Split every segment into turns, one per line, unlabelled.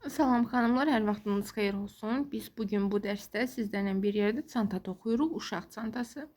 Salam xanımlar, hər vaxtınız xeyir olsun. Biz bugün bu dərsdə sizlərlə bir yerdə çanta toxuyuruq, uşaq çantası.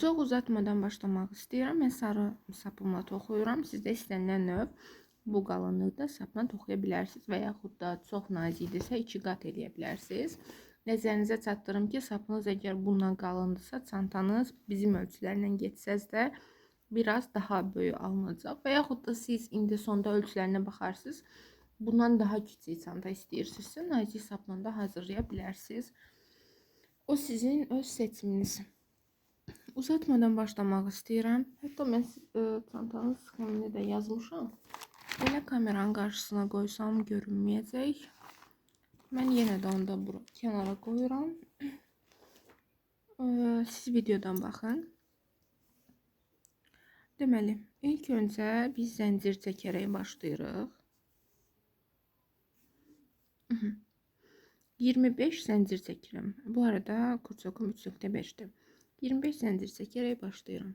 Çox uzatmadan başlamaq istəyirəm. Mən sarı sapımla toxuyuram. Siz də istənilən növ bu qalınlıqda sapla toxuya bilərsiniz və yaxud da çox nazikdirsə 2 qat eləyə bilərsiniz. Nəzərinizə çatdırım ki, sapınız əgər bundan qalındısa, çantanız bizim ölçülərlə getsəz də biraz daha böyük alınacaq. Və yaxud da siz indi sonda ölçülərinə baxarsınız. Bundan daha kiçik çanta istəyirsinizsə, nazik sapla da hazırlaya bilərsiniz. O sizin öz seçiminiz. Uzatmadan başlamaq istəyirəm. Hətta mən çantanın sxemini də yazmışam. Belə kameranın qarşısına qoysam görünməyəcək. Mən yenə də onda bura kənara qoyuram. Siz videodan baxın. Deməli, ilk öncə biz zəncir çəkərək başlayırıq. 25 zəncir çəkirəm. Bu arada kurçokum 3.5'dir. 25 zəncir çəkərək başlayıram.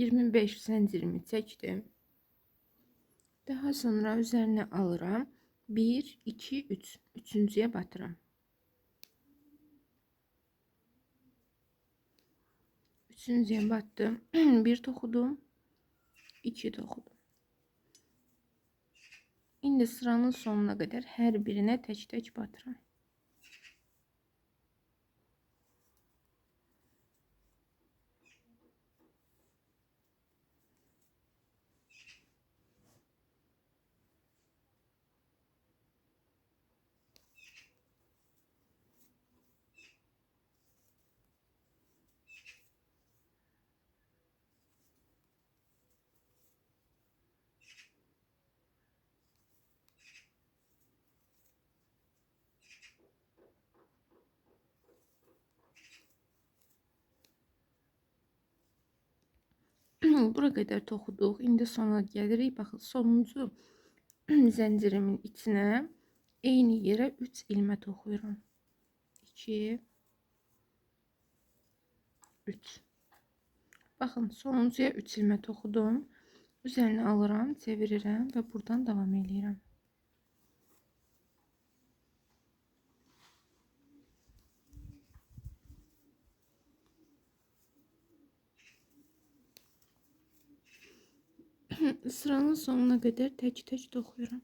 ...25 zəncirimi çəkdim. Daha sonra üzərinə alıram. 1, 2, 3. Üçüncüyə batıram. Üçüncüyə battım. 1 toxudum. 2 toxudum. İndi sıranın sonuna qədər hər birinə tək-tək batıram. Bura qədər toxuduq. İndi sona gəlirik. Baxın, sonuncu zəncirimin içinə eyni yerə 3 ilmə toxuyuram. 2, 3. Baxın, sonuncuya 3 ilmə toxudum. Üzərinə alıram, çevirirəm və buradan davam edirəm. Sıranın sonuna qədər tək-tək toxuyuram.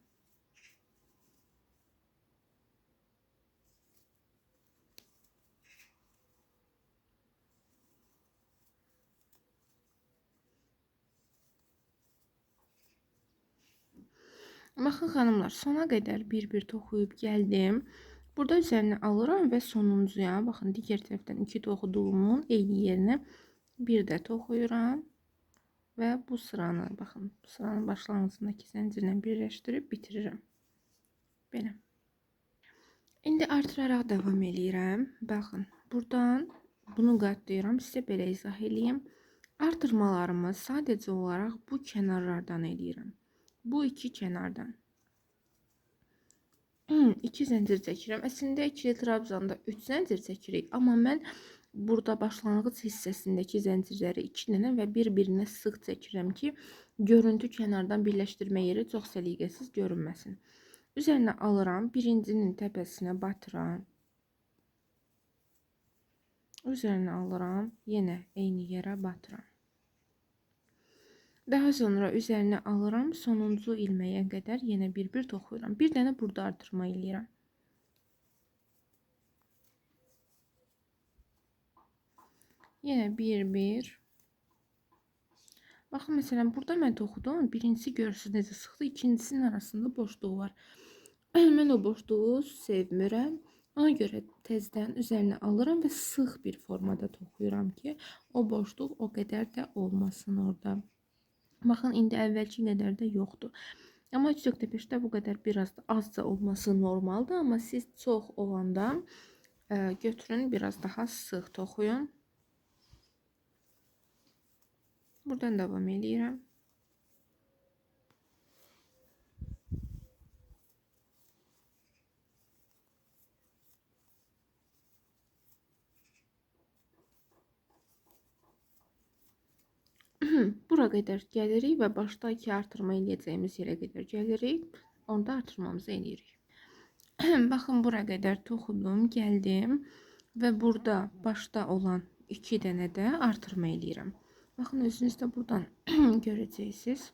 Baxın xanımlar, sona qədər bir-bir toxuyub gəldim. Burada üzərinə alıram və sonuncuya, baxın, digər tərəfdən 2 toxuduğumun eyni yerinə bir də toxuyuram. Və bu sıranı, baxın, sıranın başlanğıcındakı zəncirlə birləşdirib bitirirəm. Belə. İndi artıraraq davam edirəm. Baxın, buradan bunu qatlayıram. Sizə belə izah edeyim. Artırmalarımı sadəcə olaraq bu kənarlardan edirəm. Bu iki kənardan. 2 zəncir çəkirəm. Əslində ikili trabzanda 3 zəncir çəkirik. Amma mən burada başlanğıc hissəsindəki zəncirləri 2 dənə və bir-birinə sıx çəkirəm ki, görüntü kənardan birləşdirmə yeri çox səliqəsiz görünməsin. Üzərinə alıram, birincinin təpəsinə batıram. Üzərinə alıram, yenə eyni yerə batıram. Daha sonra üzərinə alıram, sonuncu ilməyə qədər yenə bir-bir toxuyuram. Bir dənə burada artırma eləyirəm. Yenə bir-bir. Baxın, məsələn, burada mən toxudum. Birincisi görürsünüz necə sıxdı, ikincisinin arasında boşluq var. Mən o boşluğu sevmirəm. Ona görə tezdən üzərinə alıram və sıx bir formada toxuyuram ki, o boşluq o qədər də olmasın orada. Baxın, indi əvvəlki qədər də yoxdur. Amma 3.5'də bu qədər biraz da azca olması normaldır. Amma siz çox olanda götürün biraz daha sıx toxuyun. Buradan davam edirəm. Bura qədər gəlirik və başda 2 artırma eləyəcəyimiz yerə qədər gəlirik. Onda artırmamızı eləyirik. Baxın, bura qədər toxudum, gəldim və burada başda olan 2 dənə də artırma eləyirəm. Baxın, özünüz də buradan görəcəksiniz.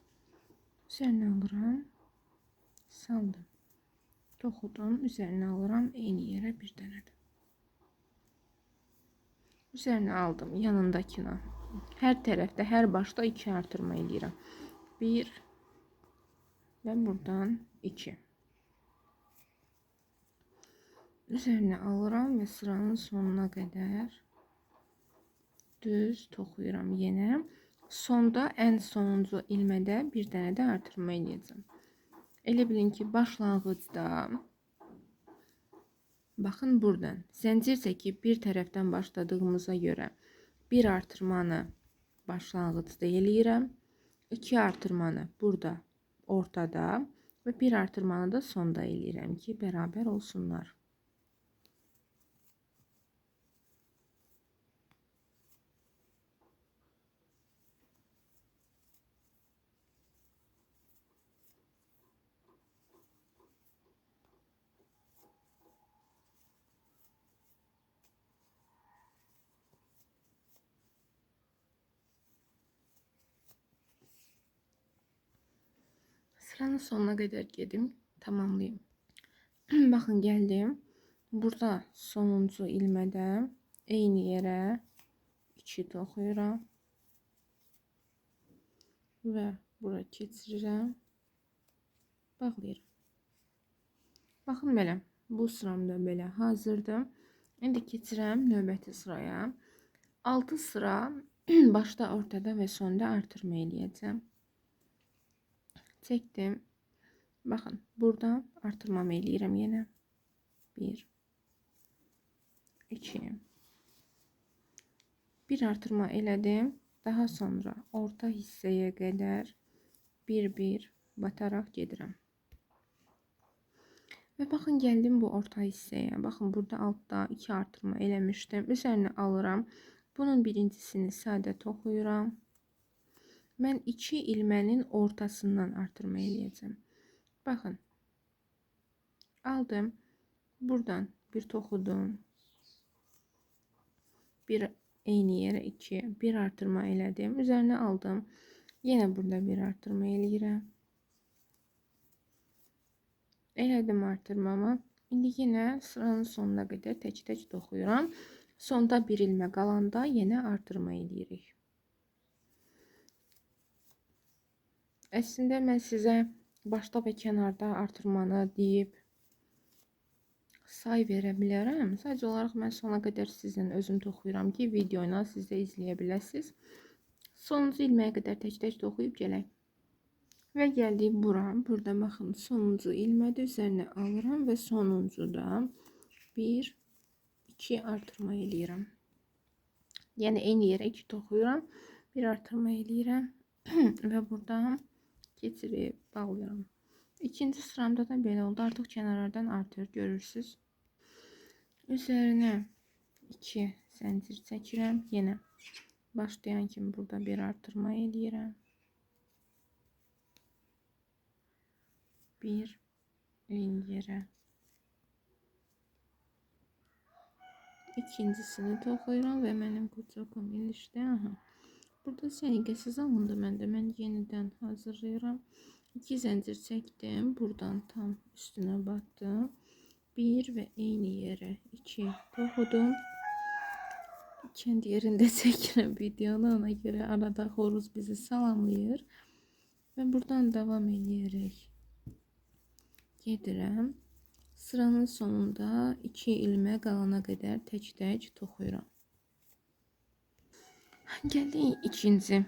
Üzərinə alıram, saldım, toxudum, üzərinə alıram, eyni yerə bir dənə də. Üzərinə aldım, yanındakına. Hər tərəfdə, hər başda 2 artırma eləyirəm. 1 və buradan 2. Üzərinə alıram və sıranın sonuna qədər düz toxuyuram yenə. Sonda, ən sonuncu ilmədə bir dənə də artırma eləyəcəm. Elə bilin ki, başlanğıcda baxın buradan zəncir çəkib bir tərəfdən başladığımıza görə bir artırmanı başlanğıcda eləyirəm. 2 artırmanı burada ortada və bir artırmanı da sonda eləyirəm ki, bərabər olsunlar. Sıranın sonuna qədər gedim, tamamlayayım. Baxın, gəldim. Burada sonuncu ilmədə eyni yerə 2 toxuyuram və bura keçirirəm, bağlayıram. Baxın, belə, bu sıram da belə hazırdır. İndi keçirəm növbəti sıraya. 6 sıra başda, ortada və sonda artırma eləyəcəm. Çəkdim. Baxın, buradan artırmamı eləyirəm yenə. 1, 2. Bir artırma elədim. Daha sonra orta hissəyə qədər bir bataraq gedirəm. Və baxın, gəldim bu orta hissəyə. Baxın, burada altda 2 artırma eləmişdim. Üzərinə alıram. Bunun birincisini sadə toxuyuram. Mən 2 ilmənin ortasından artırma eləyəcəm. Baxın, aldım. Buradan bir toxudum. Bir eyni yerə 2, bir artırma elədim. Üzərinə aldım. Yenə burada bir artırma eləyirəm. Elədim artırmamı. İndi yenə sıranın sonuna qədər tək-tək toxuyuram. Sonda bir ilmə qalanda yenə artırma eləyirik. Əslində mən sizə başda və kənarda artırmanı deyib say verə bilərəm. Sadəcə olaraq mən sona qədər sizin özüm toxuyuram ki, videoyla siz də izləyə biləsiniz. Sonuncu ilməyə qədər tək-tək toxuyub gələk. Və gəldik bura. Burada baxın, sonuncu ilmədə üzərinə alıram və sonuncuda 1, 2 artırma eləyirəm. Yəni eyni yerə 2 toxuyuram, bir artırma eləyirəm və buradan keçirib bağlıyorum. İkinci sıramda da belə oldu. Artıq kənarlardan artır, görürsünüz. Üzərinə 2 zəncir çəkirəm. Yenə başlayan kimi burada bir artırma eləyirəm. 1 eyni yerə. İkincisini toxuyuram və mənim qucağım ilişdi. Aha. Burada səliqəsiz alındı məndə. Mən yenidən hazırlayıram. 2 zəncir çəkdim. Buradan tam üstünə batdım. 1 və eyni yerə 2 toxudum. Kənd yerində çəkirəm videonu. Ona görə arada xoruz bizi salamlayır. Və buradan davam edərək gedirəm. Sıranın sonunda 2 ilmə qalana qədər tək-tək toxuyuram. Gəldik ikinci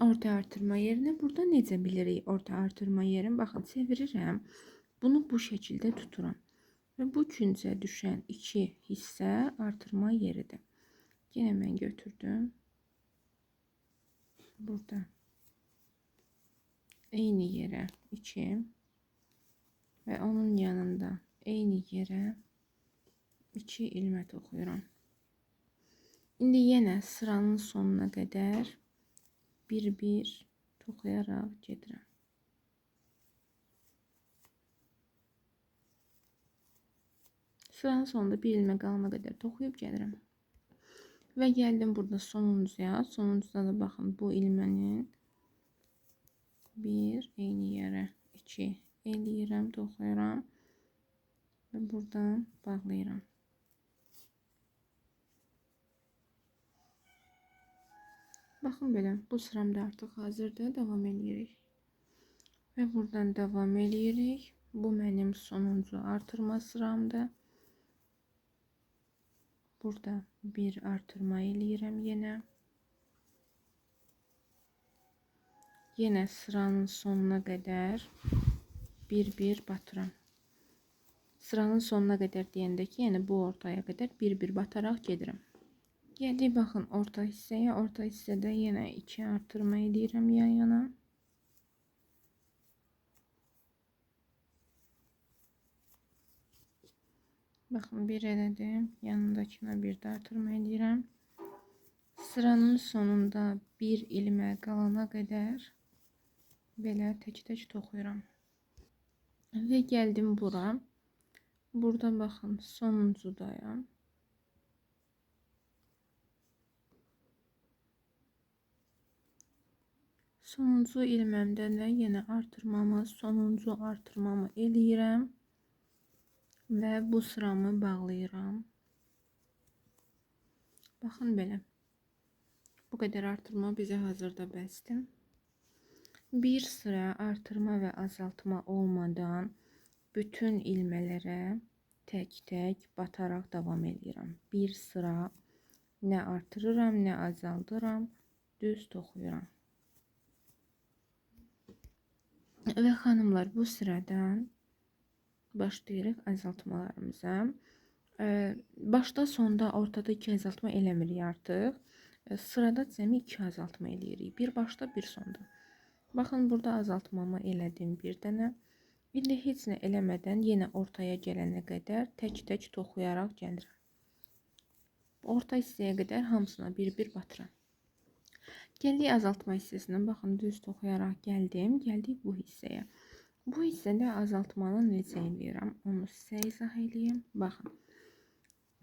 orta artırma yerini burada necə bilirik orta artırma yerini? Baxın, çevirirəm. Bunu bu şəkildə tuturam. Və bu küncə düşən iki hissə artırma yeridir. Yine mən götürdüm. Burada eyni yerə 2 və onun yanında eyni yerə 2 ilmət oxuyuram. İndi yenə sıranın sonuna qədər bir-bir toxuyaraq gedirəm. Sıranın sonunda bir ilmə qalana qədər toxuyub gəlirəm. Və gəldim burada sonuncuya. Sonuncuda da baxın, bu ilmənin bir eyni yerə 2 eləyirəm, toxuyuram və buradan bağlayıram. Baxın belə, bu sıram da artıq hazırdır. Davam edirik. Və buradan davam edirik. Bu mənim sonuncu artırma sıramdır. Burada bir artırma eləyirəm yenə. Yenə sıranın sonuna qədər bir-bir batıram. Sıranın sonuna qədər deyəndə ki, yəni bu ortaya qədər bir-bir bataraq gedirəm. Gəldik baxın orta hissəyə. Orta hissədə yenə 2 artırma eləyirəm yan yana. Baxın, bir elədim. Yanındakına bir də artırma eləyirəm. Sıranın sonunda bir ilmə qalana qədər belə tək-tək toxuyuram. Və gəldim bura. Burada baxın, sonuncudayam. Sonuncu ilməmdə də yenə artırmamı, sonuncu artırmamı eləyirəm və bu sıramı bağlayıram. Baxın belə. Bu qədər artırma bizə hazırda bəsdir. Bir sıra artırma və azaltma olmadan bütün ilmələrə tək-tək bataraq davam edirəm. Bir sıra nə artırıram, nə azaldıram, düz toxuyuram. Və xanımlar, bu sıradan başlayırıq azaltmalarımıza. Başda, sonda, ortada 2 azaltma eləmirik artıq. Sırada cəmi 2 azaltma eləyirik. Bir başda, bir sonda. Baxın, burada azaltmamı elədim bir dənə. İndi heç nə eləmədən yenə ortaya gələnə qədər tək-tək toxuyaraq gəlirəm. Orta hissəyə qədər hamısına bir-bir batıram. Gəldik azaltma hissəsindən. Baxın, düz toxuyaraq gəldim. Gəldik bu hissəyə. Bu hissədə azaltmanı necə eləyirəm? Onu sizə izah eləyim. Baxın.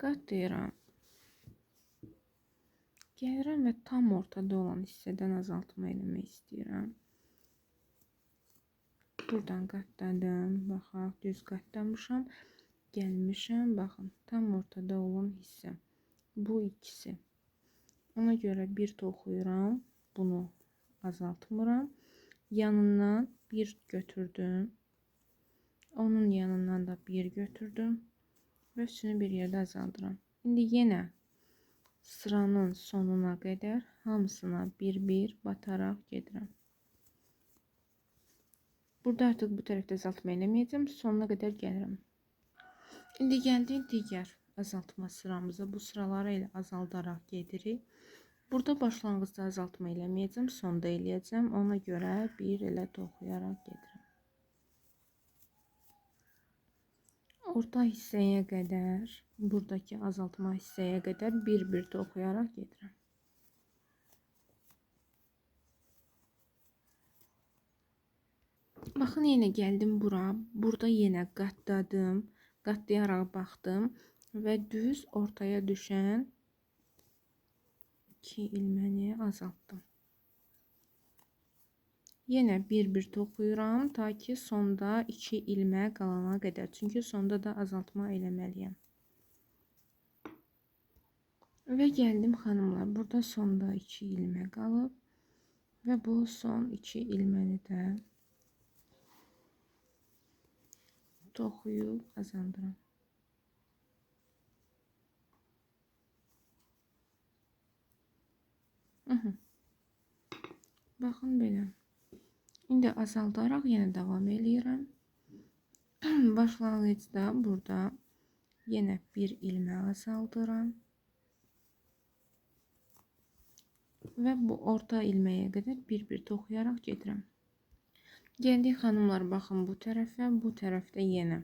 Qatlayıram. Gəlirəm və tam ortada olan hissədən azaltma eləmək istəyirəm. Buradan qatladım. Baxaq, düz qatlamışam. Gəlmişəm. Baxın, tam ortada olan hissə. Bu ikisi. Ona görə bir toxuyuram. Bunu azaltmıram. Yanından bir götürdüm. Onun yanından da bir götürdüm. Və üstünü bir yerdə azaldıram. İndi yenə sıranın sonuna qədər hamısına bir-bir bataraq gedirəm. Burada artıq bu tərəfdə azaltma eləməyəcəm. Sonuna qədər gəlirəm. İndi gəldik digər azaltma sıramıza. Bu sıraları ilə azaldaraq gedirik. Burada başlanğıcda azaltma eləməyəcəm. Sonda eləyəcəm. Ona görə bir elə toxuyaraq gedirəm. Orta hissəyə qədər, buradakı azaltma hissəyə qədər bir-bir toxuyaraq gedirəm. Baxın, yenə gəldim bura. Burada yenə qatladım. Qatlayaraq baxdım və düz ortaya düşən 2 ilməni azaltdım. Yenə bir-bir toxuyuram ta ki sonda 2 ilmə qalana qədər. Çünki sonda da azaltma eləməliyəm. Və gəldim xanımlar. Burada sonda 2 ilmə qalıb və bu son 2 ilməni də toxuyub azaldıram. Baxın belə. İndi azaldaraq yenə davam eləyirəm. Başlanğıcda burada yenə bir ilmək azaldıram. Və bu orta ilməyə qədər bir-bir toxuyaraq gedirəm. Gəldik xanımlar, baxın bu tərəfə, bu tərəfdə yenə.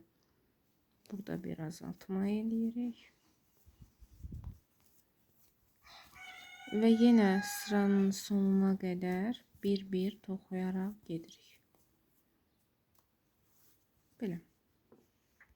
Burada bir azaltma eləyirik. Və yenə sıranın sonuna qədər bir-bir toxuyaraq gedirik. Belə.